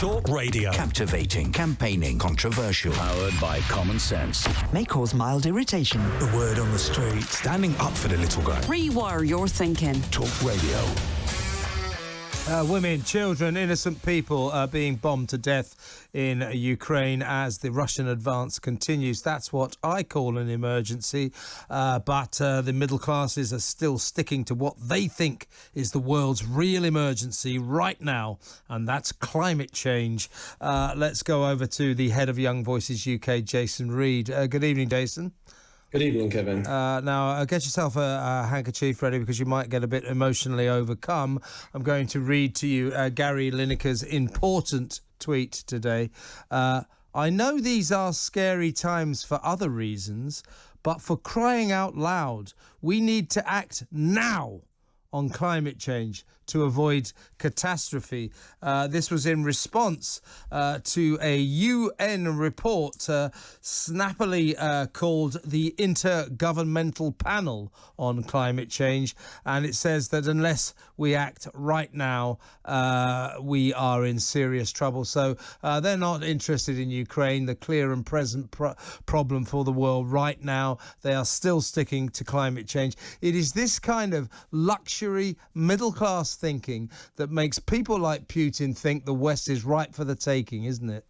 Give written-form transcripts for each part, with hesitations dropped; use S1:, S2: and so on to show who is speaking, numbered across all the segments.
S1: Talk Radio.
S2: Captivating, campaigning, controversial.
S1: Powered by common sense.
S3: May cause mild irritation.
S4: The word on the street.
S1: Standing up for the little guy.
S5: Rewire your thinking.
S1: Talk Radio.
S4: Women, children, innocent people are being bombed to death in Ukraine as the Russian advance continues. That's what I call an emergency, but the middle classes are still sticking to what they think is the world's real emergency right now, and that's climate change. Let's go over to the head of Young Voices UK, Jason Reed. Good evening, Jason.
S6: Good evening, Kevin.
S4: Now, get yourself a handkerchief ready because you might get a bit emotionally overcome. I'm going to read to you Gary Lineker's important tweet today. I know these are scary times for other reasons, but for crying out loud, we need to act now on climate change to avoid catastrophe. This was in response to a UN report snappily called the Intergovernmental Panel on Climate Change, and it says that unless we act right now, we are in serious trouble. So they're not interested in Ukraine, the clear and present problem for the world right now. They are still sticking to climate change. It is this kind of luxury middle-class thinking that makes people like Putin think the West is ripe for the taking, isn't it?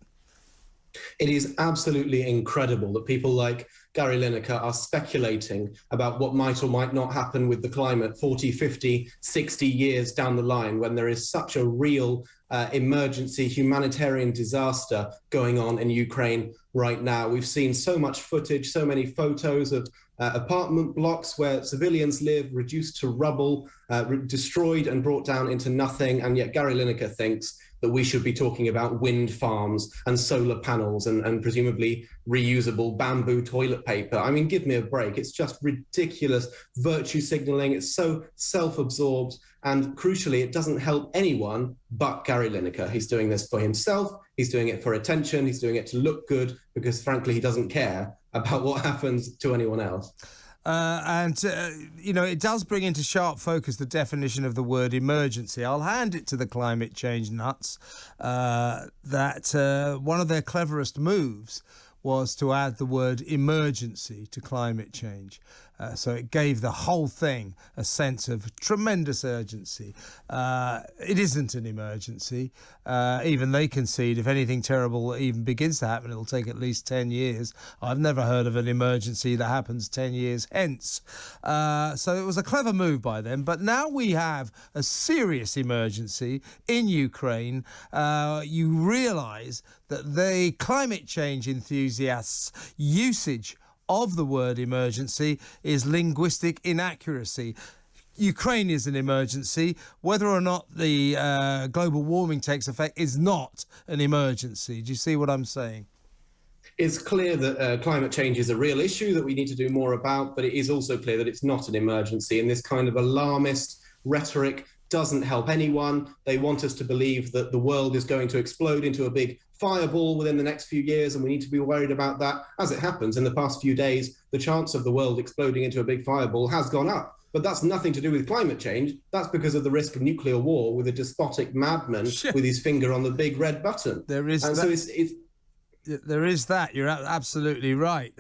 S6: It is absolutely incredible that people like Gary Lineker are speculating about what might or might not happen with the climate 40, 50, 60 years down the line when there is such a real emergency humanitarian disaster going on in Ukraine right now. We've seen so much footage, so many photos of apartment blocks where civilians live, reduced to rubble, destroyed and brought down into nothing. And yet Gary Lineker thinks that we should be talking about wind farms and solar panels and presumably reusable bamboo toilet paper. I mean, give me a break. It's just ridiculous virtue signaling. It's so self-absorbed. And crucially, it doesn't help anyone but Gary Lineker. He's doing this for himself. He's doing it for attention. He's doing it to look good because, frankly, he doesn't care about what happens to anyone else.
S4: It does bring into sharp focus the definition of the word emergency. I'll hand it to the climate change nuts that one of their cleverest moves was to add the word emergency to climate change. So it gave the whole thing a sense of tremendous urgency. It isn't an emergency. Even they concede if anything terrible even begins to happen, it'll take at least 10 years. I've never heard of an emergency that happens 10 years hence. So it was a clever move by them. But now we have a serious emergency in Ukraine. You realise that the climate change enthusiasts' usage of the word emergency is linguistic inaccuracy. Ukraine is an emergency. Whether or not the global warming takes effect is not an emergency. Do you see what I'm saying?
S6: It's clear that climate change is a real issue that we need to do more about, but it is also clear that it's not an emergency. And this kind of alarmist rhetoric doesn't help anyone. They want us to believe that the world is going to explode into a big fireball within the next few years, and we need to be worried about that. As it happens, in the past few days, the chance of the world exploding into a big fireball has gone up. But that's nothing to do with climate change. That's because of the risk of nuclear war with a despotic madman with his finger on the big red button.
S4: There is
S6: and
S4: that.
S6: So it's
S4: There is that. You're absolutely right.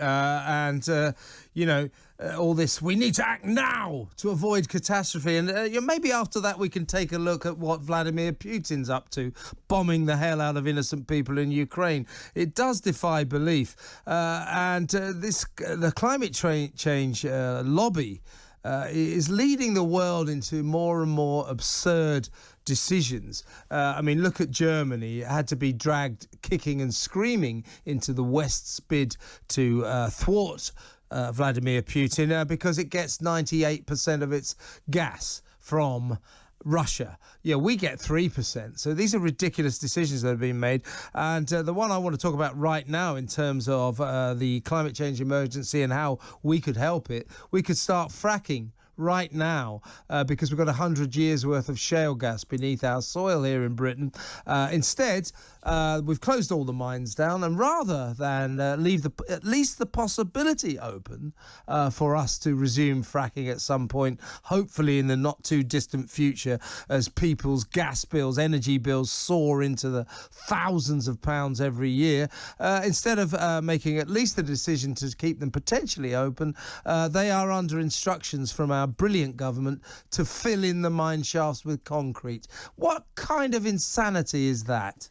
S4: All this, we need to act now to avoid catastrophe. And maybe after that we can take a look at what Vladimir Putin's up to, bombing the hell out of innocent people in Ukraine. It does defy belief. The climate change lobby is leading the world into more and more absurd decisions. Look at Germany. It had to be dragged kicking and screaming into the West's bid to thwart Vladimir Putin because it gets 98% of its gas from Russia. Yeah, we get 3%. So these are ridiculous decisions that have been made. And the one I want to talk about right now in terms of the climate change emergency and how we could help it, we could start fracking right now because we've got 100 years worth of shale gas beneath our soil here in Britain. Instead, we've closed all the mines down, and rather than leave at least the possibility open for us to resume fracking at some point, hopefully in the not too distant future, as people's gas bills, energy bills soar into the thousands of pounds every year, instead of making at least the decision to keep them potentially open, they are under instructions from our brilliant government to fill in the mine shafts with concrete. What kind of insanity is that?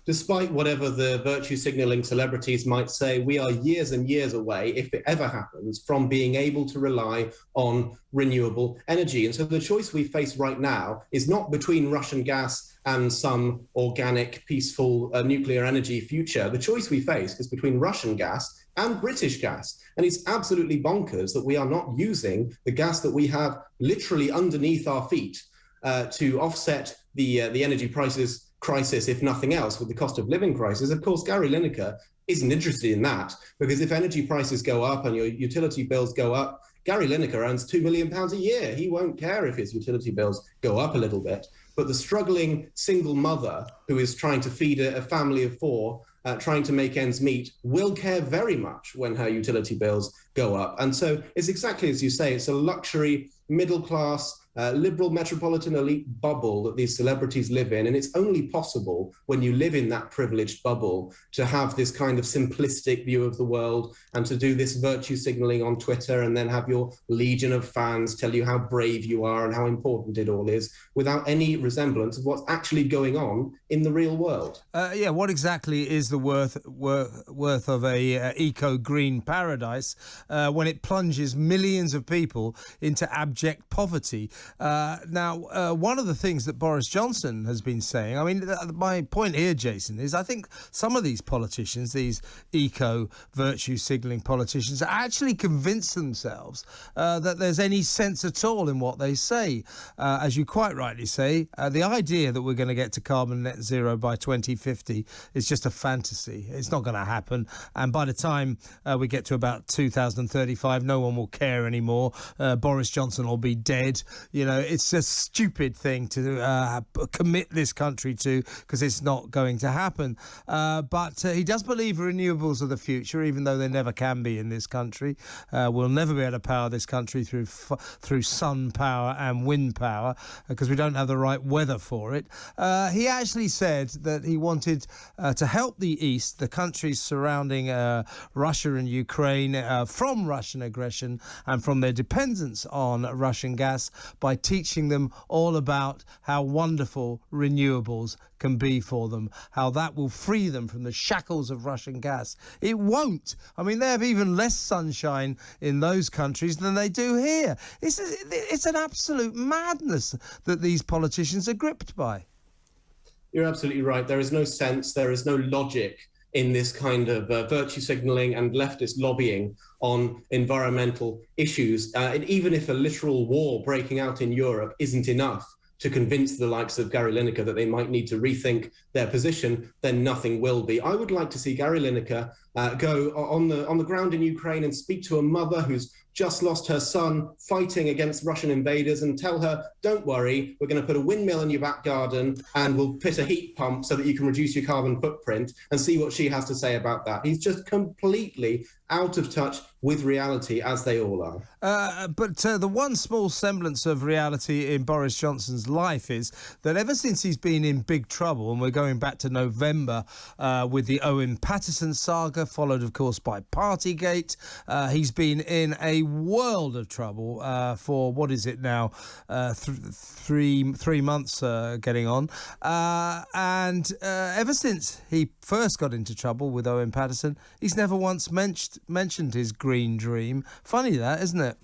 S6: Despite whatever the virtue signalling celebrities might say, we are years and years away, if it ever happens, from being able to rely on renewable energy. And so the choice we face right now is not between Russian gas and some organic, peaceful nuclear energy future. The choice we face is between Russian gas and British gas. And it's absolutely bonkers that we are not using the gas that we have literally underneath our feet to offset the energy crisis, if nothing else, with the cost of living crisis. Of course, Gary Lineker isn't interested in that, because if energy prices go up and your utility bills go up, Gary Lineker earns £2 million a year. He won't care if his utility bills go up a little bit. But the struggling single mother who is trying to feed a family of four, trying to make ends meet, will care very much when her utility bills go up. And so it's exactly as you say, it's a luxury, middle class, liberal metropolitan elite bubble that these celebrities live in. And it's only possible when you live in that privileged bubble to have this kind of simplistic view of the world and to do this virtue signaling on Twitter and then have your legion of fans tell you how brave you are and how important it all is without any resemblance of what's actually going on in the real world.
S4: What exactly is the worth of a eco-green paradise when it plunges millions of people into abject poverty? Now, one of the things that Boris Johnson has been saying, I mean, my point here, Jason, is I think some of these politicians, these eco-virtue signalling politicians, actually convince themselves that there's any sense at all in what they say. As you quite rightly say, the idea that we're going to get to carbon net zero by 2050 is just a fantasy. It's not going to happen. And by the time we get to about 2035, no one will care anymore. Boris Johnson will be dead. You know, it's a stupid thing to commit this country to, because it's not going to happen. But he does believe renewables are the future, even though they never can be in this country. We'll never be able to power this country through sun power and wind power because we don't have the right weather for it. He actually said that he wanted to help the East, the countries surrounding Russia and Ukraine, from Russian aggression and from their dependence on Russian gas, by teaching them all about how wonderful renewables can be for them, how that will free them from the shackles of Russian gas. It won't. I mean, they have even less sunshine in those countries than they do here. It's an absolute madness that these politicians are gripped by.
S6: You're absolutely right. There is no sense, there is no logic in this kind of virtue signalling and leftist lobbying on environmental issues. And even if a literal war breaking out in Europe isn't enough to convince the likes of Gary Lineker that they might need to rethink their position, then nothing will be. I would like to see Gary Lineker go on the ground in Ukraine and speak to a mother who's just lost her son fighting against Russian invaders and tell her, don't worry, we're going to put a windmill in your back garden and we'll fit a heat pump so that you can reduce your carbon footprint, and see what she has to say about that. He's just completely out of touch with reality, as they all are.
S4: But the one small semblance of reality in Boris Johnson's life is that ever since he's been in big trouble, and we're going back to November with the Owen Paterson saga, followed, of course, by Partygate, he's been in a world of trouble for, what is it now, 3 months getting on. And ever since he first got into trouble with Owen Paterson, he's never once mentioned his green dream. Funny that, isn't it?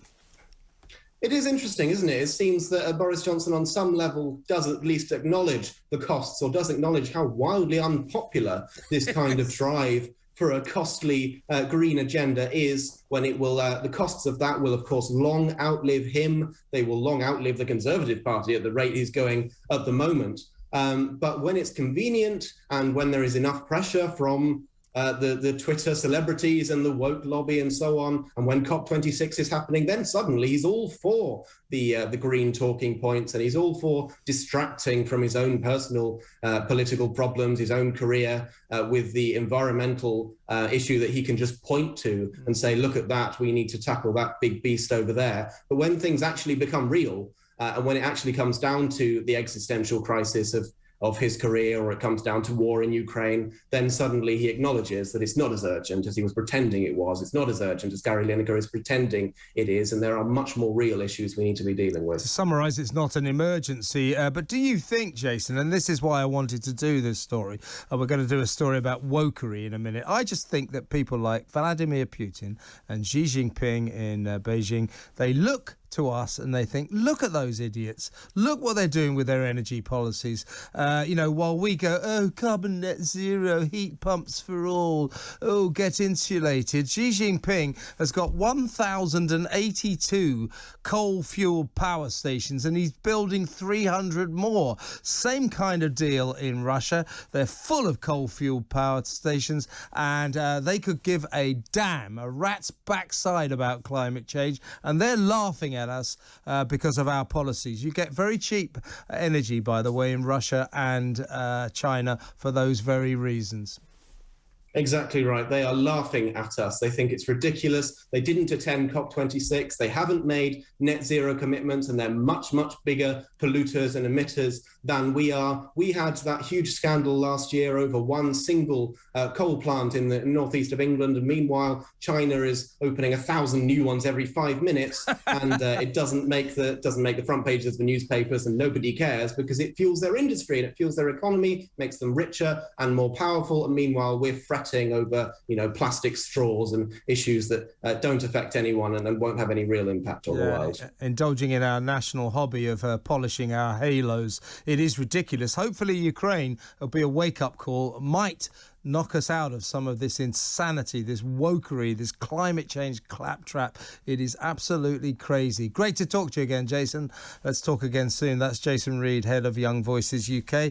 S6: It is interesting, isn't it? It seems that Boris Johnson on some level does at least acknowledge the costs, or does acknowledge how wildly unpopular this kind of drive for a costly green agenda is, when it will, the costs of that will, of course, long outlive him. They will long outlive the Conservative Party at the rate he's going at the moment. But when it's convenient and when there is enough pressure from the Twitter celebrities and the woke lobby and so on. And when COP26 is happening, then suddenly he's all for the green talking points, and he's all for distracting from his own personal political problems, his own career, with the environmental issue that he can just point to and say, look at that, we need to tackle that big beast over there. But when things actually become real, and when it actually comes down to the existential crisis of his career, or it comes down to war in Ukraine, then suddenly he acknowledges that it's not as urgent as he was pretending it was. It's not as urgent as Gary Lineker is pretending it is, and there are much more real issues we need to be dealing with.
S4: To summarise, it's not an emergency, but do you think, Jason, and this is why I wanted to do this story, and we're going to do a story about wokery in a minute, I just think that people like Vladimir Putin and Xi Jinping in Beijing, they look to us and they think, look at those idiots, look what they're doing with their energy policies, while we go, oh, carbon net zero, heat pumps for all, oh, get insulated. Xi Jinping has got 1,082 coal-fueled power stations, and he's building 300 more. Same kind of deal in Russia. They're full of coal-fueled power stations, and they could give a damn, a rat's backside about climate change, and they're laughing at us because of our policies. You get very cheap energy, by the way, in Russia and China for those very reasons.
S6: Exactly right. They are laughing at us. They think it's ridiculous. They didn't attend COP26. They haven't made net zero commitments, and they're much, much bigger polluters and emitters than we are. We had that huge scandal last year over one single coal plant in the northeast of England, and meanwhile, China is opening 1,000 new ones every 5 minutes, and it doesn't make the front pages of the newspapers, and nobody cares because it fuels their industry and it fuels their economy, makes them richer and more powerful. And meanwhile, we're fretting over plastic straws and issues that don't affect anyone and won't have any real impact on the world.
S4: Indulging in our national hobby of polishing our halos. It is ridiculous. Hopefully Ukraine will be a wake-up call, might knock us out of some of this insanity, this wokery, this climate change claptrap. It is absolutely crazy. Great to talk to you again, Jason. Let's talk again soon. That's Jason Reed, head of Young Voices UK.